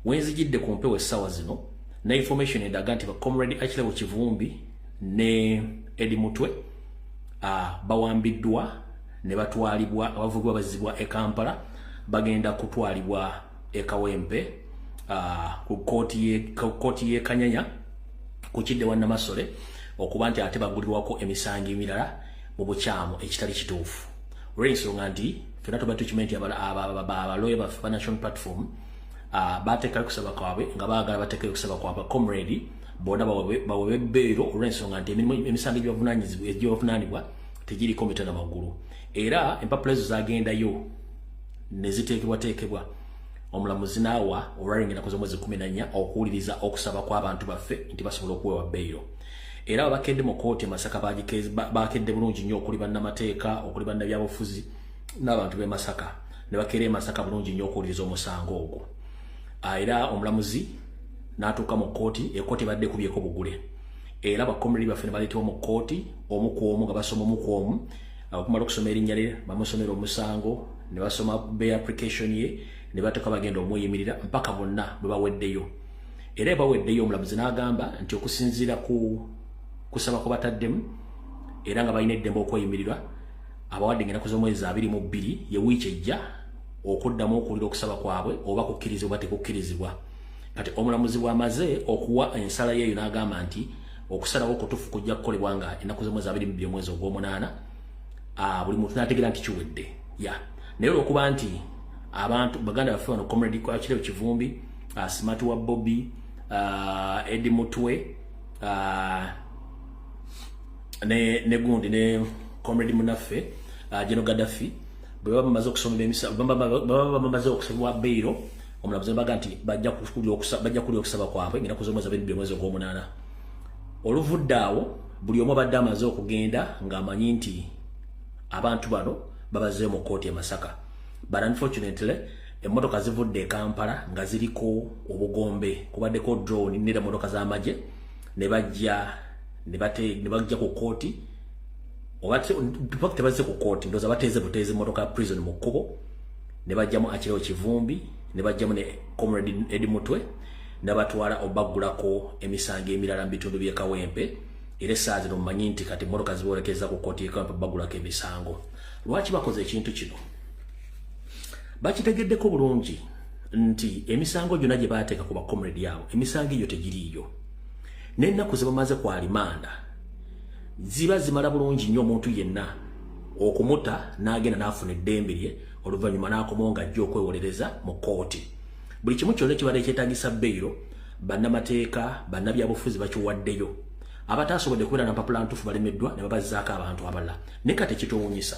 wenzijidde ku mpewo essaawa zino ne information endaga nti Comrade Achille Kivumbi ne Eddie Mutwe bawambiddwa ne batwalibwa abavugwa bazibwa e Kampala bagenda kutwalibwa e Kawempe ku kooti ye Kanyanya ku kidde wa Namasole okuba nti ate bagulirwako emisango emirala mu bukyamu ekitali kituufu. Olw'ensonga nti fena tuba document abaloye ba National Platform bateekayo kusaba kwabwe nga baagala bateekayo kusaba kwabwe Comrade bona bawe beero olw'ensonga nti emisango egy'obuvunaanibwa tegiriko mitana magulu era empapula ezo zagendayo ne ziteekebwa omulamuzi naawa olwalengera ku z'omwezi 14 okuwuliriza okusaba kw'abantu baffe nti basobola okuweebwa beero. Era abakedde mu kooti Masaka bakedde bulungi nnyo okuli bannamateeka okuli bannabyabufuzi n'abantu b'e Masaka ne bakeera e Masaka bulungi nnyo okuwuliriza omusango ogwo. Era omulamuzi n'atuuka mu kooti ekooti badde kubyeko bugule era abakomredi baffe ne baleetebwa mu kooti omu ku omu nga basoma omu ku omu okumala okusoma erinnya lye bamusomera omusango ne basoma bail application ye ne bateeka bagenda omweyimirira mpaka bonna bwe baweddeyo. Era baweddeyo omulamuzi n'agamba nti okusinziira ku kusaba ko bataddemu era nga balina eddembe okweyimirirwa abawadde ennaku z'omwezi 22 ye wiiki ejja okuddamu okuwulira okusaba kwabwe oba kukkirizibwa oba tekukkirizibwa. Kati omulamuzi bw'amaze okuwa ensala yeeyo n'agamba nti okusalawo okutuufu kujja kukolebwa nga ennaku z'omwezi 22 omwezi ogw'omunaana buli muntu n'ategeera nti kiwedde naye olw'okuba nti abantu baganda baffe wano Comrade Achille Kivumbi Smart wa Bobby Eddie Mutwe ne gundi ne Comrade munaffe General Gaddafi bwe bamaze okusoma bamaze okusabwa beero omulamuzi baga nti bajja kulya okusaba kwabwe ennaku z'omwezi 22 omwezi ogw'omunaana. Oluvudde awo buli omu abadde amaze okugenda ng'amanyi nti abantu bano babaze mu kooti e Masaka but unfortunately emmotoka zivudde e Kampala nga ziriko obugombe kubaddeko drone n'era emmotoka z'amagye ne bajja ku kooti oba tebazze ku kooti ndowooza bateeze buteezi emmotoka prison mu kkubo ne bajjamu Achille Kivumbi ne bajjamu ne Comrade Eddie Mutwe ne batwala obaggulako emisango emirala mu bitundu by'e Kawempe era essaawa zino mumanyi nti kati emmotoka ziboolekeza ku kooti y'e Kawempe baggulako emisango. Lwaki bakoze ekintu kino? Bakitegeddeko bulungi nti emisango gyonna gye baateeka ku bakomredi yaabo emisango egyo tegiriiyo n'ennaku ze bamaze ku alimanda ziba zimala bulungi nnyo omuntu yenna okumuta n'agenda n'afuna eddembe lye oluvannyuma n'akomawo ng'ajja okwewolereza mu kooti. Buli kimu kyonna kibadde kyetaagisa beero bannamateeka bannabyabufuzi bakiwaddeyo abataasobodde kubeera na mpapula ntuufu balemeddwa ne babazzaako abantu abalala. Naye kati ekituwuunyisa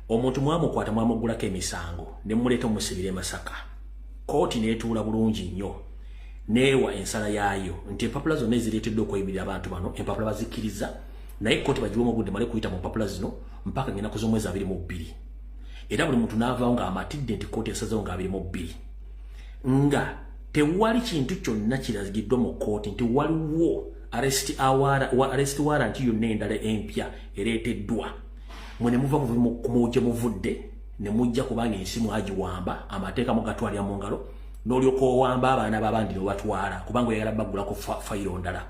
omuntu mwamukwata mwamuggulako emisango ne muleeta omusibira e Masaka kooti neetuula bulungi nnyo neewa ensala yaayo nti empapula zonna ezireeteddwa okweyimirira abantu bano empapula bazikkiriza naye kooti bagiwemu obudde male kuyita mu mpapula zino mpaka ng'ennaku z'omwezi 22 era buli muntu n'avaawo ng'amatidde nti kooti esazeewo nga 22 nga tewali kintu kyonna kiragiddwa mu kooti nti waliwo arrest warrant yonna endala empya ereeteddwa mwe ne muva kumuje muvudde ne mujja kubanga ensimu agiwamba amateeka mugatwalira mu ngalo n'olyoka owamba abaana b'abandi ne batwala kubanga oyagala baggulako fayiro ndala.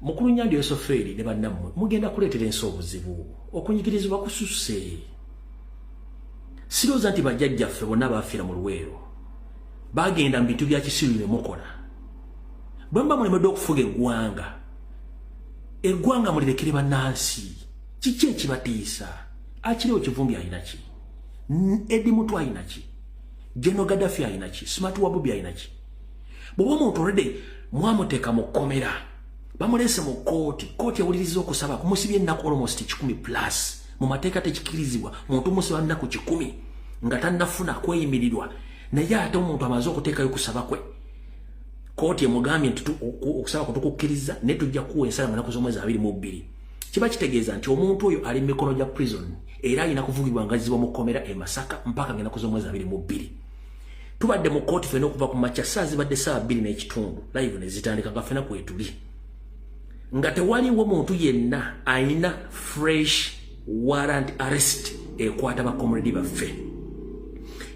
Mukulu Nnyandi Yosoferi ne bannammwe mugenda kuleetera ensi obuzibu okunyigirizibwa kususse. Sirowooza nti bajjajjaffe bonna baafiira mu Luweero bagenda mu bintu bya kisiru ne mukola bwe mba mulemedde okufuga eggwanga mulirekere bannansi. Kiki ekibatiisa? Achille Kivumbi alina ki? Eddie Mutwe alina ki? General Gaddafi alina ki? Smart wa Bobby alina ki? Bw'oba omuntu already mwamuteeka mu kkomera bamuleese mu kooti ewuliriza okusaba kumusibye ennaku almost 10+ mu mateeka tekikkirizibwa muntu musiba nnaku 10 nga tannafuna kweyimirirwa naye ate omuntu amaze okuteekayo kusaba kwe kooti emugambye nti okusaba kutukukkiriza naye tujja kuwa ensala mu nnaku z'omwezi 22. Kiba kitegeeza nti omuntu oyo ali mu mikono gya prison era alina kuvugibwa ngazibwa mu kkomera e Masaka mpaka ng'ennaku z'omwezi 22. Tubadde mu kooti ffenna okuva ku makya saa zibadde saa 2:30 live ne zitandika nga ffenna kwetuli nga tewaliwo muntu yenna alina fresh warrant arrest ekwata bakomredi baffe.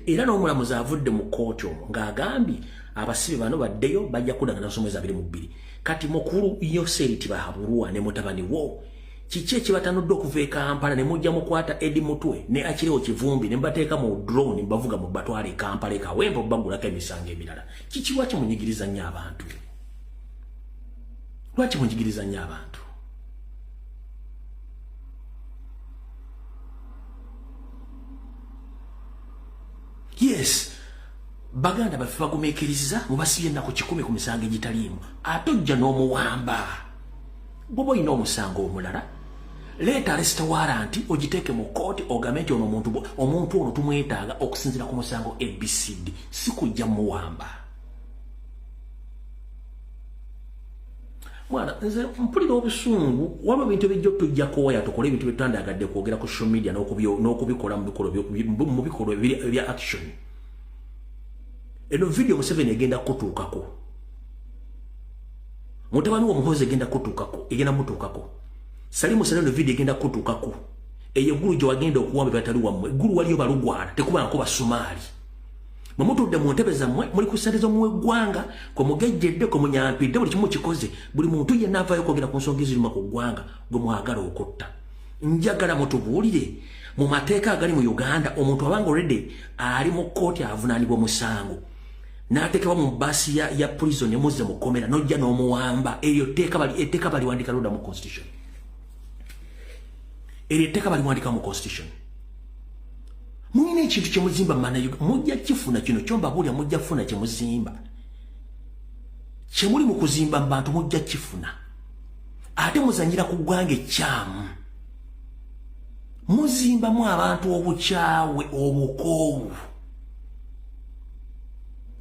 Era n'omulamuzi avudde mu kooti omwo ng'agambye abasibe bano baddeyo bajja kudangana somwezi 22 kati mukulu Yoseri Tibahabulwa ne mutabani wo kiki ekibatanudde okuva e Kampala ne mujja mukwata Edi Mutwe ne Akirewo Kivumbi ne mbateeka mu drone bavuga mu batwale Kampala e Kawempe bagulako emisango emirala kiki lwaki munyigiriza nnyo abantu lwaki munyigiriza nnyo abantu yes baganda baffe bagumeekeriza mubasibye ennaku 10 ku misango egitaliimu ate ojja n'omuwamba bwoba olina omusango omulala leeta arrest warrant ogiteeke mu kooti ogambe nti ono omuntu ono tumwetaaga okusinziira ku musango ABCD si kujja muwamba mwana nze mpulira obusungu waba bintu ebijja tujjako waya tukole ebintu byetandagadde kwogera ku social media n'okubikola mu bikolwa ebya action eno video Museveni egenda kutuukako mutabani w'omuhozi egenda kutuukako egenda mutuukako Salimu Saleno video egenda kutuukako eyo gulu gye wagenda okuwamba batali wammwe gulu waliyo balugwana tekubangako basumaali mwe mutudde mu ntebe zammwe muli ku ssente z'omu ggwanga kwe mugejjedde kwe munyampidde buli kimu kikoze buli muntu yenna avaayo kwogera ku nsonga eziruma ku ggwanga gwe mwagala okutta njagala mutubuulire mu mateeka agali mu Uganda omuntu abanga already ali mu kkooti avunaanibwa omusango n'ateekebwa mu bbaasi ya prison emuzze mu kkomera n'ojja n'omuwamba eryo etteeka baliwandika loda mu constitution eryo etteeka baliwandika mu constitution mulina ekintu kyemuzimba mana mujja kifuna kino kyombabuulira mujja kufuna kyemuzimba kyemuli mu kuzimba mu bantu mujja kifuna ate muzanyira ku ggwanga ekyamu muzimbamu abantu obukyawe obukoowu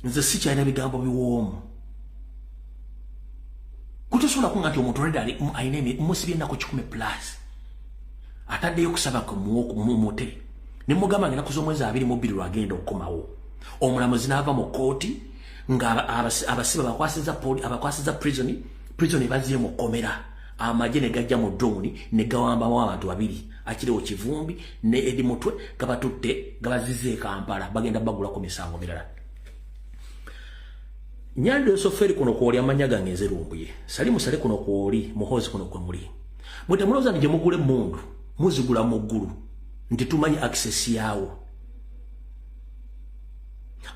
nze sikyalina bigambo biwoomu kutosobola kunga nti omuntu oleda alina musibye ennaku 10+ ataddeyo kusaba mumute ne mugamba ngena kuz'omwezi 22 lwagenda okukomawo omulamuzi n'ava mu kooti nga abasibe abakwasiza prison ebaziye mu kkomera amagye ne gajja mu drone ne gawambamu abantu 2 Akirewo Kivumbi ne Edi Mutwe gabatutte gabazize e Kampala bagenda bagula ku misango mirala Nyando Yosoferi kuno kwoli amanya gange ezerumbuye Salimu Sale kuno kwoli muhozi kuno kwe muli mwete muloza nije mugule mundu muzigula mu ggulu nti tumanyi access yawo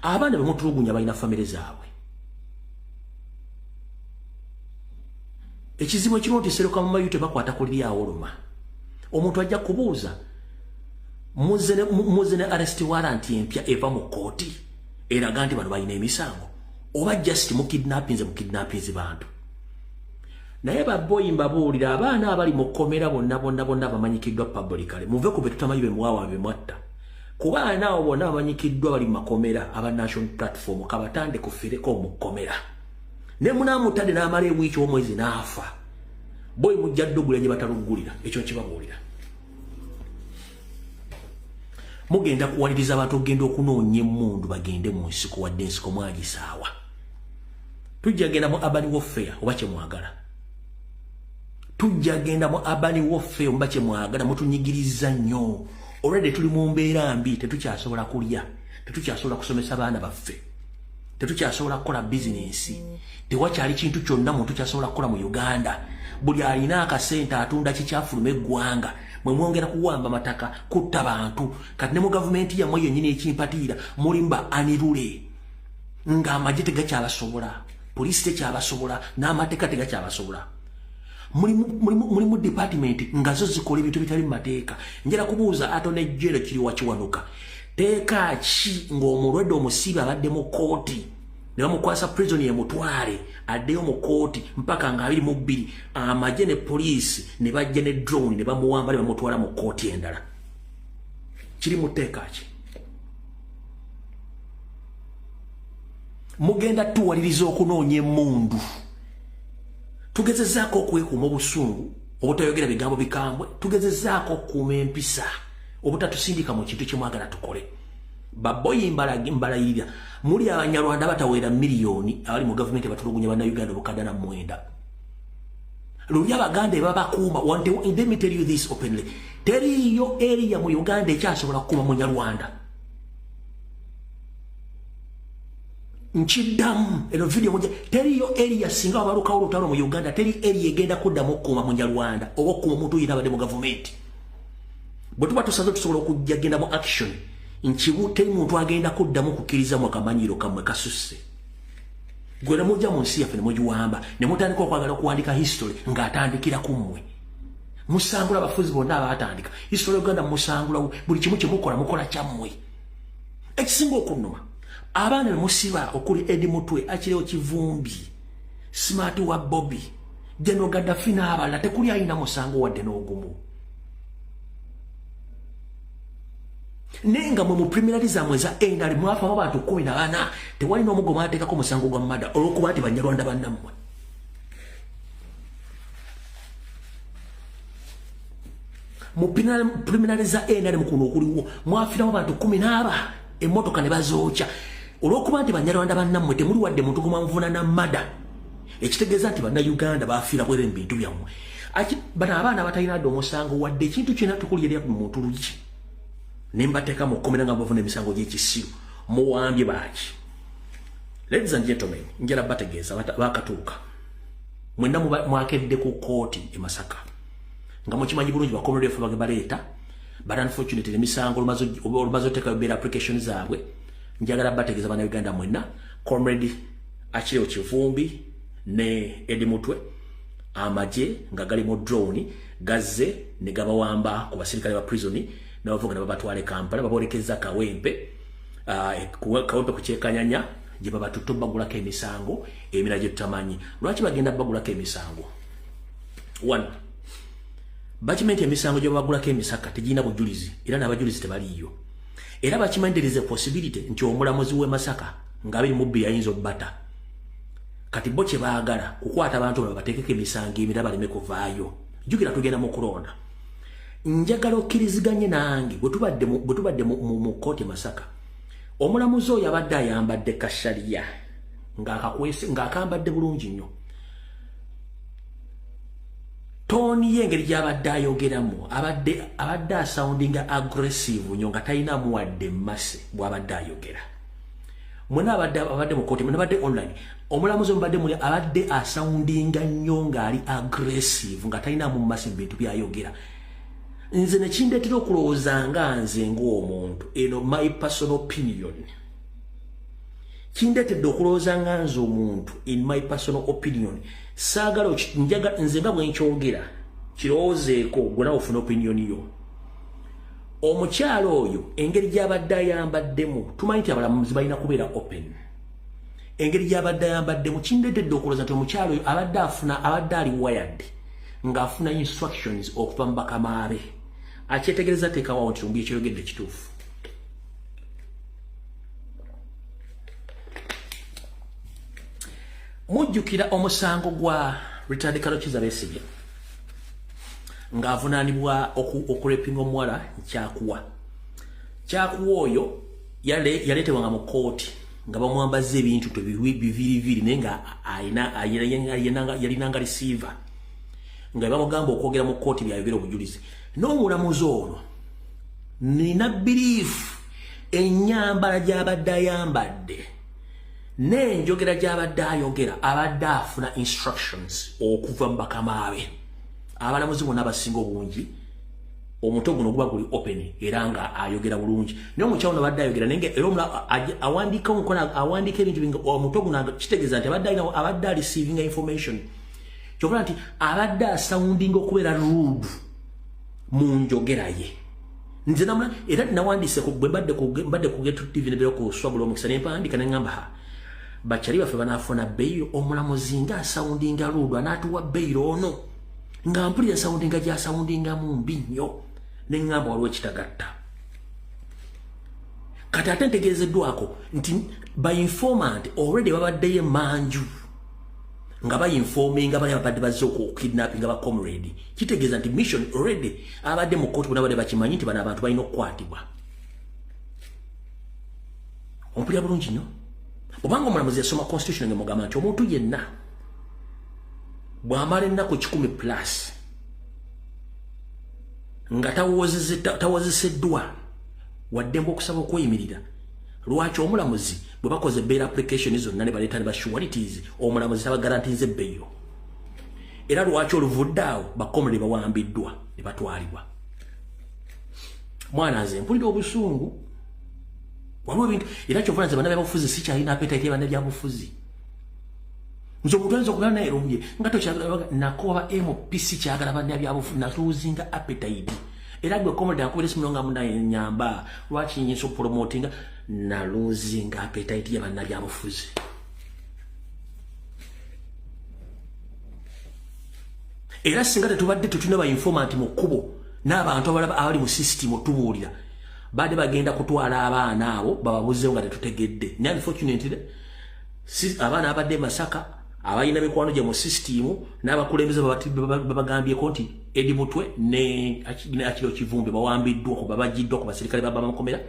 abaana bemutulugunya balina famire zaabwe ekizibu ekiriwo nti Seruka mu mayute bakwata ku liri awoloma omuntu ajja kubuuza muze ne arrest warrant empya eva mu kooti eraga nti bano balina emisango oba just mu kidnappings bantu naye baboyi mbabuulira abaana abali mu kkomera bonna bamanyikiddwa publicly muve ku betutamanyi bemuwawa bemwatta ku baana abo bonna bamanyikiddwa bali mu makomera aba national platform kabatande kufireko mu kkomera ne munamutadde n'amala ewiiki omwezi n'afa boyi mujja ddugula gye batalugulira ekyo kibabuulira mugenda kuwaliriza abantu okugenda okunoonya emmundu bagende mu nsiko wadde ensiko mwagisaawa tujja genda mu urban warfare oba kyemwagala tujja genda mu urban warfare oba kyemwagala mutunyigiriza nnyo already tuli mu mbeera mbi tetukyasobola kulya tetukyasobola kusomesa baana baffe tetukyasobola kukola bizinensi tewakyali kintu kyonna muntu kyasobola kukola mu Uganda buli alina akasente atunda kikyafuluma eggwanga mwe mwongera kuwamba mataka kutta bantu kati ne mu gavumenti yammwe yennyini ekimpatiira mulimba anirule ng'amagye tegakyabasobola poliisi tekyabasobola n'amateeka tegakyabasobola mulimu department nga zo zikola ebintu bitali mu mateeka njera kubuuza ato nejjero kiri wakiwanuka teeka ki ng'omulwadde omusibe abadde mu kooti ne bamukwasa prison yemutwale addeyo mu kooti mpaka nga 22 amagye ne poliisi ne bajja ne drone ne bamuwamba ne bamutwala mu kooti endala kiri mu teeka ki mugenda tuwaliriza okunoonya emmundu tugezezaako okwekuuma obusungu obutayogera bigambo bikambwe tugezezaako okuuma empisa obutatusindika mu kintu kyemwagala tukole baboyi mbalayirira muli abanyarwanda batawera miliyoni abali mu gavumenti batulugunya bannayuganda obukadde na 9 luli abaganda babakuuma let me tell you this openly teriyo area mu Uganda ekyasobola kukuuma munyarwanda nchiddamu eno video moja teriyo area singa abaluka olutalo mu Uganda teri area egenda kuddamu okuma mu Nyarwanda oba okuma omuntu yirabadde mu government bwe tuba tusaze tusobola okujja genda mu action nchibu teri muntu agenda kuddamu kukkiriza mu kamanyiro kamwe kasusse gwera mujja mu nsi yaffe ne mugiwamba ne mutandika okwagala okuwandika history ng'atandikira ku mmwe musangula abafuzi bonna abatandika history Uganda musangula buli kimu kimukola mukola kyammwe ekisinga okunnuma abaana musiba okuli Edi Mutwe akireo Kivumbi Smart wa Bobby General Gaddafi n'abala tekuli ayina musango wadde n'ogumu nenga mu preliminary zamwe za endali mwafa abantu 14 tewali n'omugoma ateekako musango gwa mada olwokuba ati Banyarwanda bannammwe mu preliminary za endali mukuno okuliwo mwafiramu abantu 14 emmotoka ne bazoocha olwokuba nti Banyarwanda bannammwe temuli wadde muntu gumwanvunana mada ekitegeeza nti Bannayuganda bafiira bwere mu bintu byammwe bano abaana batalina dde omusango wadde ekintu kyonna tukulira mu muntu lugi nembateeka mu kkomera nga bavuna emisango gy'ekisiru muwambye baaki ladies and gentlemen njala bategeeza bakatuuka mwenna mwakedde ku kooti e Masaka nga mukimanyi bulungi bakomere efe baleeta but unfortunately emisango olumaze oteekayo beera application zaabwe njagala bategeeza bana Uganda mwenna comrade akireo Kivumbi ne Edi Mutwe amaje nga gali mu drone gazze ne gabawamba ku basirikale ba prison n'abavuga ne babatwale Kampala babolekeza Kawempe Kawempe ku Kyekanyanya gye babatuto bagulako emisango emira gye tutamanyi lwaki bagenda bagulako emisango 1 bakimenti emisango gye bagulako emisaka tegina bujulizi era n'abajulizi tebaliyo era bakimenderize possibility nti omulamuzi w'e Masaka ngabiri mubbi yayinza obbata kati bo kye baagala kukwata abantu babateekeko emisango emira baleme kuvaayo jjukira tugenda mu kulonda njagala okkiriziganye nange bwe tubadde mu kooti Masaka omulamuzi oyo abadde ayambadde kashaliya ng'akambadde bulungi nnyo toni y'engeri gy'abadde ayogeramu abadde asoundinga aggressive nnyo nga talinamu wadde mmase bw'abadde ayogera mwena abadde mu kooti mwena abadde online omulamuzi omubadde muli abadde asoundinga nnyo ng'ali aggressive nga talinamu mmase mu bintu by'ayogera nze ne kindeetera okulowooza nga nze ng'omuntu eno my personal opinion kindeetedde okulowooza nga nze omuntu in my personal opinion saagala nze nga bwe nkyogera kirowoozeeko gwe nawe ofuna opinion yo omukyalo oyo engeri gy'abadde ayambaddemu tumanyi nti abalamuzi balina kubeera open engeri gy'abadde ayambaddemu kindeetedde okulowooza nti omukyalo oyo abadde ali wired ng'afuna instructions okuva mu bakama be akyetegereza teekawawo nti ombi ekyeyogedde kituufu mujjukira omusango gwa Richard Karokiza Besigye ng'avunaanibwa okurepinga omuwala Kyakuwa oyo yaleetebwanga mu kooti nga bamwambaza ebintu biviriviri naye nga yalinanga receiver nga bamugamba okwogera mu kooti byayogera obujulizi n'omulamuzi ono nina belief ennyambala gy'abadde ayambadde n'enjogera gy'abadde ayogera abadde afuna instructions okuva mu bakama be abalamuzi bonna abasinga obungi omuto guno guba guli open era nga ayogera bulungi naye omukyalo no badde ayogera naye era awandiika ebintu bingi omuto guno kitegeeza nti abadde receiving information kyokula nti abadde asoundinga okubeera rude mu njogera ye nze namula era nawandiise bwe mbadde ku Get TV nebera ku swabula omukisa ne mpandika ne ngamba bakyali baffe banaafuna beyiro omulamuzi nga asoundinga rude anaatuwa beyiro ono nga mpulira soundinga gy'asoundingamu mbi nnyo ne ngamba waliwo ekitagatta kati ate ntegeezeddwako nti by informant already babaddeyo emanju nga bayinforminga bali abadde bazze okukidnappinga ba comrade kitegeeza nti mission already abadde mu kooti bonna badde bakimanyi nti bano abantu balina okukwatibwa ompulira bulungi nnyo obanga omulamuzi yasoma constitution nga mugamba nti omuntu yenna bw'amala ennaku 10+ nga tawozeseddwa waddemba okusaba okweyimirira Lwaki omulamuzi bwe bakoze bail application zonna ne baleeta ne basualities omulamuzi taba guarantees bail. Era lwaki oluvuddaawo bakomole bawambiddwa ne batwalibwa. Mwana nze mpulira obusungu. Waliwo ebintu era kyovuna nze bannabyabufuzi sikyalina appetite y'abannabyabufuzi. Nze okutwaliza okulala naye erungi nga tokyagala nakoba MPC kyagala bannabyabufuzi natuuzinga appetite. Era gwe komode akubira esimu nga munaye nyamba lwaki nyinso promotinga na losing appetite y'abannabyabufuzi. Era singa tetubadde tetulina ba informant mu kkubo n'abantu abalaba abali mu system otubuulira badde bagenda kutwala abaana abo bababuzeewo nga tetutegedde. Ne unfortunately abaana abadde Masaka abayina mikwano gye mu system n'abakulembeze babagambyeko nti Edi Mutwe ne Akiro Kivumbi bawambiddwa okuba bagiddwa ku basirikale b'amakomera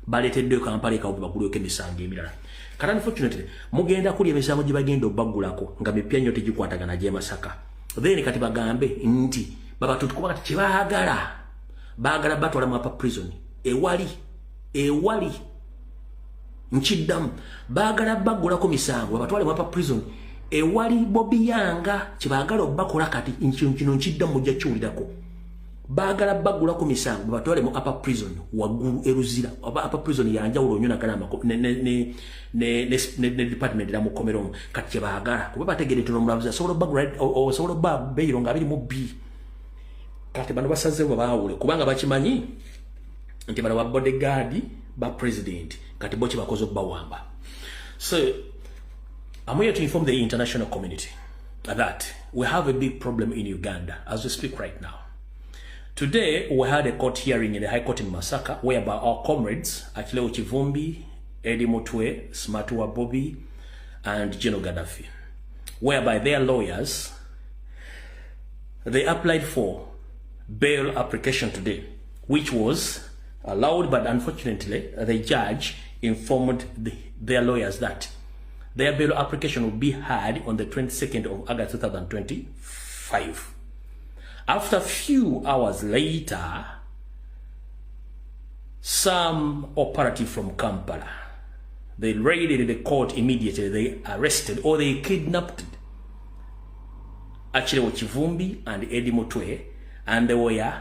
baleeteddeo Kampala ekawumbi bagulweko emisango emirala. Kati unfortunately mugenda kulya emisango gye bagenda obbagulako nga mipya nnyo tegikwatagana gye Masaka. Then kati bagambe nti babatutukuba kati kyebaagala baagala batwala mu apa prison ewali nkiddamu baagala baggulako misango babatwale mu apa prison ewali Bobby Yanga kyebaagala obbakola kati kino nkiddamu mujja kiwulirako baagala baggulako misango babatwale mu apa prison waggulu eruzira apa prison yanjawulo nnyo nagala ne department la mukomero kati kyebaagala kuba bategedde nti omulamuzi osobola obba beyiro nga 22 kati bano basazeewo baawule kubanga bakimanyi nti bano ba bodyguard ba president kati bo kyebakoze obbawamba. So I'm here to inform the international community that we have a big problem in Uganda as we speak right now. Today we had a court hearing in the High Court in Masaka whereby our comrades Akileo Kivumbi, Edi Mutwe, Smartwa Bobby and General Gaddafi, whereby their lawyers they applied for bail application today, which was allowed, but unfortunately the judge informed their lawyers that their bail application will be heard on the 22nd of August 2025. After a few hours later, some operative from Kampala, they raided the court immediately. They arrested or they kidnapped Akileo Kivumbi and Edi Mutwe, and they were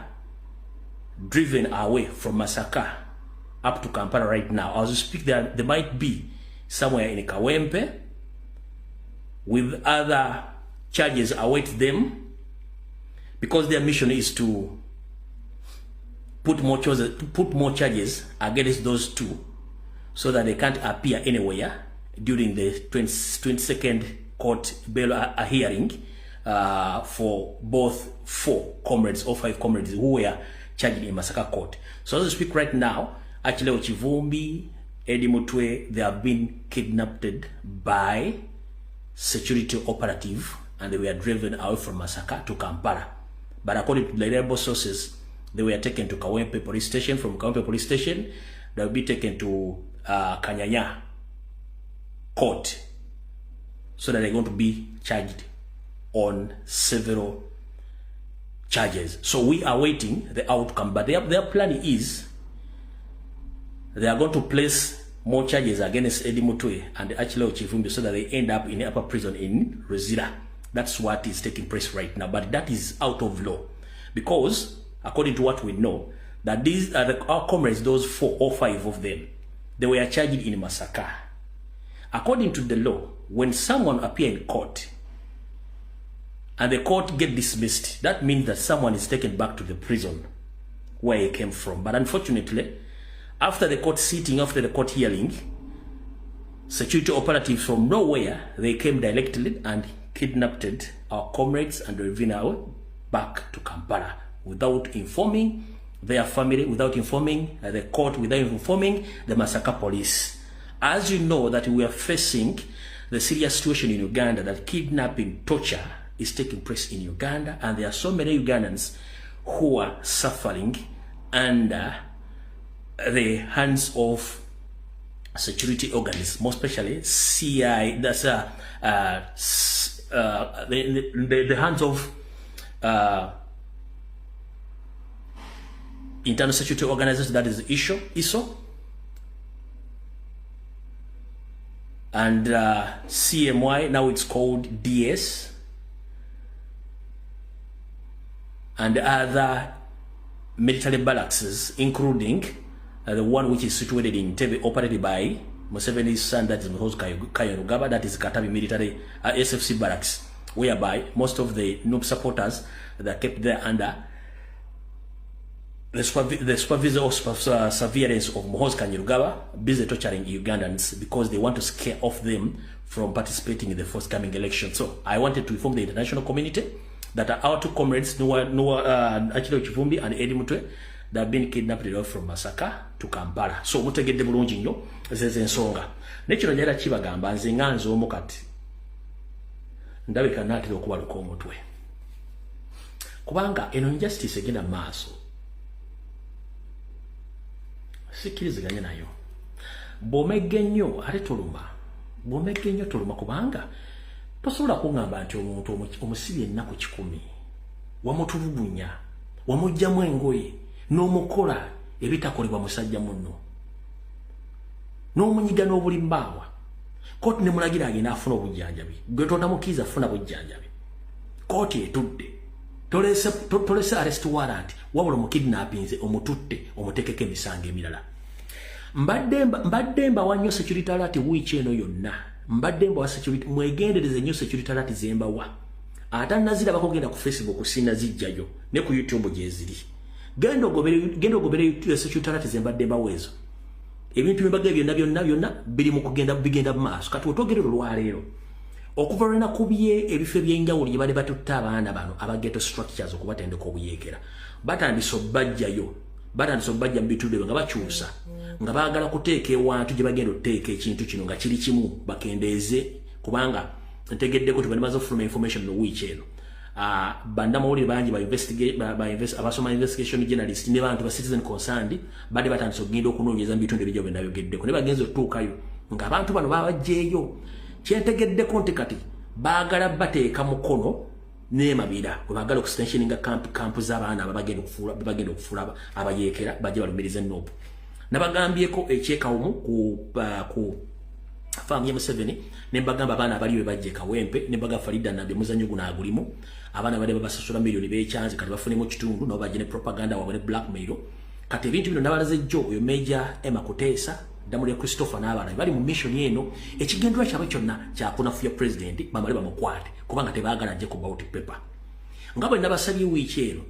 driven away from Masaka up to Kampala right now. As we speak, they might be somewhere in Kawempe with other charges await them, because their mission is to put more charges against those two so that they can't appear anywhere during the 22nd court bail hearing for both 4 comrades or 5 comrades who were charged in Masaka court. So as we speak right now, Akileo Kivumbi, Edi Mutwe, they have been kidnapped by security operative and they were driven away from Masaka to Kampala. But according to reliable sources, they were taken to Kawempe police station. From Kawempe police station, they will be taken to Kanyanya court, so that they're going to be charged on several charges. So we are waiting the outcome, but their plan is they are going to place more charges against Edi Mutwe and Akileo Kivumbi so that they end up in the upper prison in Ruzira. That's what is taking place right now, but that is out of law, because according to what we know, that these are our comrades, those 4 or 5 of them, they were charged in Masaka. According to the law, when someone appears in court and the court get dismissed, that means that someone is taken back to the prison where he came from. But unfortunately, after the court sitting, after the court hearing, security operatives from nowhere, they came directly and kidnapped our comrades and driven out back to Kampala without informing their family, without informing the court, without informing the Masaka police. As you know that we are facing the serious situation in Uganda, that kidnapping, torture is taking place in Uganda, and there are so many Ugandans who are suffering under the hands of security organs, more especially CI, that's the hands of internal security organizations, that is ISO, and CMY, now it's called DS, and other military barracks, including the one which is situated in Tebe, operated by Museveni's son, that is Kayonugaba, that is Katabi military SFC barracks, whereby most of the NUP supporters that kept there under the supervision or surveillance of Muhoozi Kainerugaba, busy torturing Ugandans because they want to scare off them from participating in the forthcoming election. So I wanted to inform the international community that our two comrades, Achille Chivumbi and Eddie Mutwe, that have been kidnapped from Masaka to Kampala. So mutegedde bulungi nnyo zeze ensonga. Nekino njala kibagamba nze nganzo omukati. Ndabika natira okubaluka omutwe. Kubanga eno injustice egenda maaso. Sikiriziganya nayo. Bomegge nnyo ate tuluma. Bomegge nnyo tuluma kubanga tosobola kungamba nti omuntu omusibye ennaku 10 wamutulugunya wamujjamu engoye n'omukola ebitakolebwa musajja munno n'omunyiga n'obulimbaawa kooti ne mulagira agenda afuna obujjanjabi gwe tonamukiiza afuna bujjanjabi kooti etudde tolese arrest warrant wabula mukidnappinze omututte omutekeko emisango emirala mbadde mbawannyo security alert wiiki eno yonna mbadde mbawa security mwegendereze nnyo security alert zembawa ate nazira bakogenda ku Facebook sina zijjayo ne ku YouTube gyeziri gendo gobere security alert zembadde mbawezo ebintu bimbaga byonna biri mu kugenda bigenda maaso kati otogerero lwaleero okuvalana kubye ebife byenjawulo gye bali batutta abaana bano abageto structures okubatendeka obuyeekera batandise bajja mu bitundu nga bakyusa nga baagala kuteeka ewantu gye bagenda okuteeka ekintu kino nga kiri kimu bakendeeze kubanga ntegeddeko tubalimaze okufuluma information no wiiki eno bandamawulire bangi abasoma investigation journalist ne bantu ba citizen concerned badde batandise okugenda okunoonyeza mu bitundu ebijja byonna byogeddeko ne bagenza okutuukayo ng'abantu bano babajjeeyo kyentegeddeko nti kati baagala bateeka mukono n'emabira bwe baagala okustensioninga kampu z'abaana bagenda okufuula abayeekera bajje balumiriza ennoopu nabagambyeko ekyekawumu ku faamu ya Museveni ne mbagamba abaana abaliwe bajje Kawempe ne mbaga Farida Nabe muzanyo guno agulimu abaana bali babasasula milioni b'ekyanzi kati bafunemu kitundu nabo bajje ne propaganda wabone blackmail kati ebintu bino nabalaze jjo oyo Major Emma Kutesa Damule Christopher n'abaana bali mu mission eno ekigendwa kyabwe kyonna kyakunafuya president bamale bamukwate kubanga tebaagala ajje ku ballot paper ngabo nabasabye wiiki eno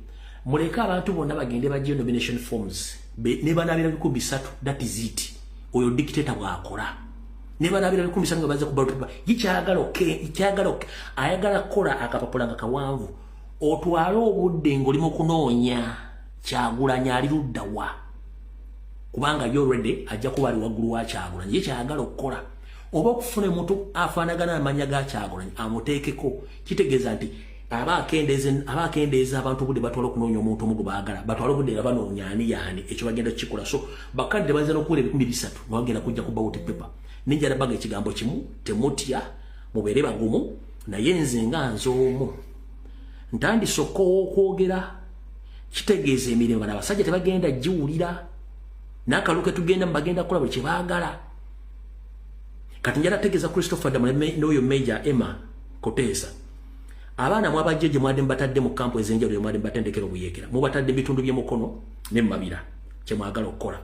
muleka abantu bonna bagende bajje nomination forms ne banabira 300 that is it oyo dictator bwakola ne banabira 300 nga baze ku ballot paper ikyagala ayagala kola akapapula nga kawanvu otwala obudde ng'olimu kunoonya Kyagulanyi ali ludda wa kubanga you already ajja kuba ali waggulu wa Kyagulanyi ye kyagala okukola oba okufuna omuntu afaanagana amanya ga Kyagulanyi amuteekeko kitegeeza nti abakendeeza abantu budde batwala okunoonya omuntu omu gwe baagala batwala obudde nga banoonya ani yaani ekyo bagenda kukikola so bakadde baza n'okuwera 300 nibagenda kujja ku ballot paper ninjala baga ekigambo kimu temutya mubeere bagumu naye nze nga nze omu ntandise okwogera kitegeeza emirimu bano abasajja tebagenda giwulira n'akaluke tugenda mubagenda kukola buli kye baagala kati njala tegeeza Christopher Damule n'oyo Major Emma Kutesa abaana mwabajje gye mwadde mubatadde mu kampu ez'enjawulo mwadde mubatendekera obuyeekera mubatadde bitundu by'emukono ne mumabira kye mwagala okukola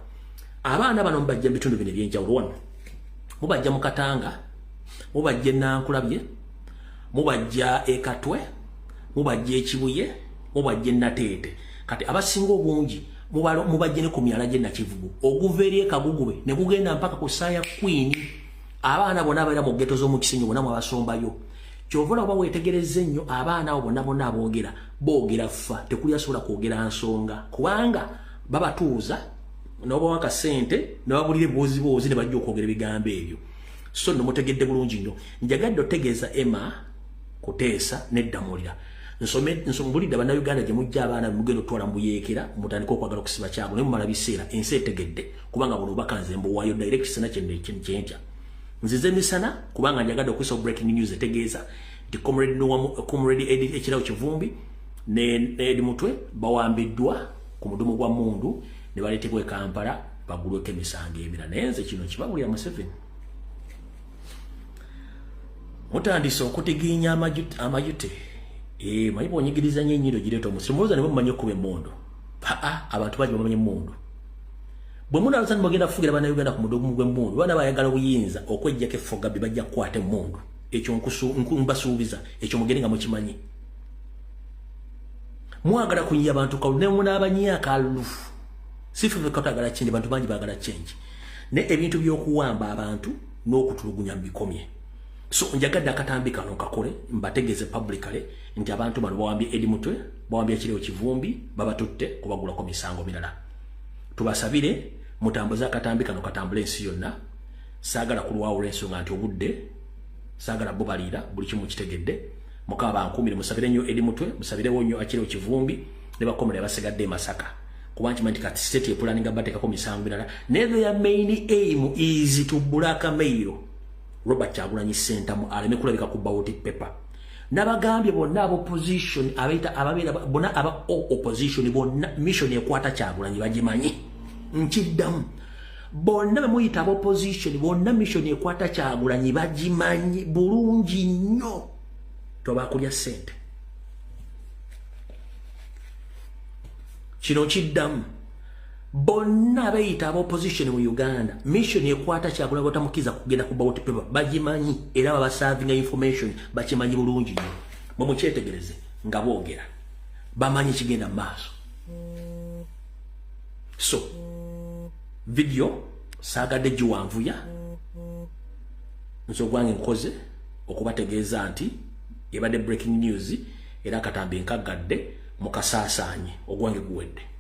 abaana bano mubajja mu bitundu bino eby'enjawulo wano mubajja mu Katanga mubajja Nankulabye mubajja Ekatwe mubajja Ekibuye mubajja Nateete kati abasinga obungi mubajje ne ku myala gye Nakivubu okuva eri Kagugube ne kugenda mpaka ku Saya Queen abaana bonna abaira mu ghetto z'omu Kisenyi bonna mwabasombayo kyovula oba weetegereze ennyo abaana abo bonna boogera ffa tekuli asobola kwogera nsonga kubanga babatuuza n'obawa akasente n'ababulira ebiboozi ne bajja okwogera ebigambo ebyo so nno mutegedde bulungi nnyo njagadde otegeeza Emma Kutesa neddamulira nsomulidde bannayuganda gye mujja abaana mugenda otwala mubuyeekera mutandika okwagala okusiba kyago naye mumala biseera ensi etegedde kubanga buno bakanze mbuwaayo direct sana kyentya nzize misana kubanga njagadde okwisa breaking news etegeeza nti comrade Ekirawo Kivumbi ne Edi Mutwe bawambiddwa ku mudumu gwa Mundu ne baleetebwa e Kampala bagulweko emisango emirala naye nze kino kibabulira Museveni mutandise okutiginya amajute mayibo onyigiriza nnyo ennyindo gireeta omusiru mulowooza ne bwe mumanyi okuba emmundu abantu bangi bamanyi emmundu bwe munaalasa nimugenda kufugira bannayuganda ku mudugumu gw'emmundu baana bayagala obuyinza okwejjako effogabbi bajja kukwata emmundu ekyo mbasuubiza ekyo mugende nga mukimanyi mwagala kunyiya abantu kalu ne munaabanyiya akalufu sife katagala kindi bantu bangi baagala change ne ebintu by'okuwamba abantu n'okutulugunya bikomye so njagadde akatambi kano kakole mbategeze publicly nti abantu bano bawambye Eddie Mutwe bawambye Kireo Kivumbi babatutte kubagulako misango mirala tubasabire mutambuza akatambi kano katambule ensi yonna saagala kulwawo olw'ensonga nti obudde saagala bubalira buli kimu kitegedde mukaba bankumire musabire nnyo Eddie Mutwe musabirewo nnyo Kireo Kivumbi ne bakomera basigadde Masaka kuba nkimanyi kati state epulaninga bateekako misango mirala never ya main aim is to blackmail Robert Kyagulanyi Ssentamu aleme kulabika ku ballot paper nabagambye bonna opposition ababera bonna aba opposition bonna mission ekwata Kyagulanyi bagimanyi nkiddamu bonna bemuyita opposition bonna mission ekwata Kyagulanyi bagimanyi bulungi nnyo tobakulya ssente kino kiddamu bonna bayita opposition mu Uganda mission ekwata Kyagulanyi botamukiza kugenda ku ballot paper bagimanyi era babaservinga information bakimanyi bulungi nnyo mumukyetegereze nga boogera bamanyi kigenda maaso so video saagadde giwanvuya nso gwange nkoze okubategeeza nti ebadde breaking news era akatambi nkaggadde mukasaasaanye ogwange guwedde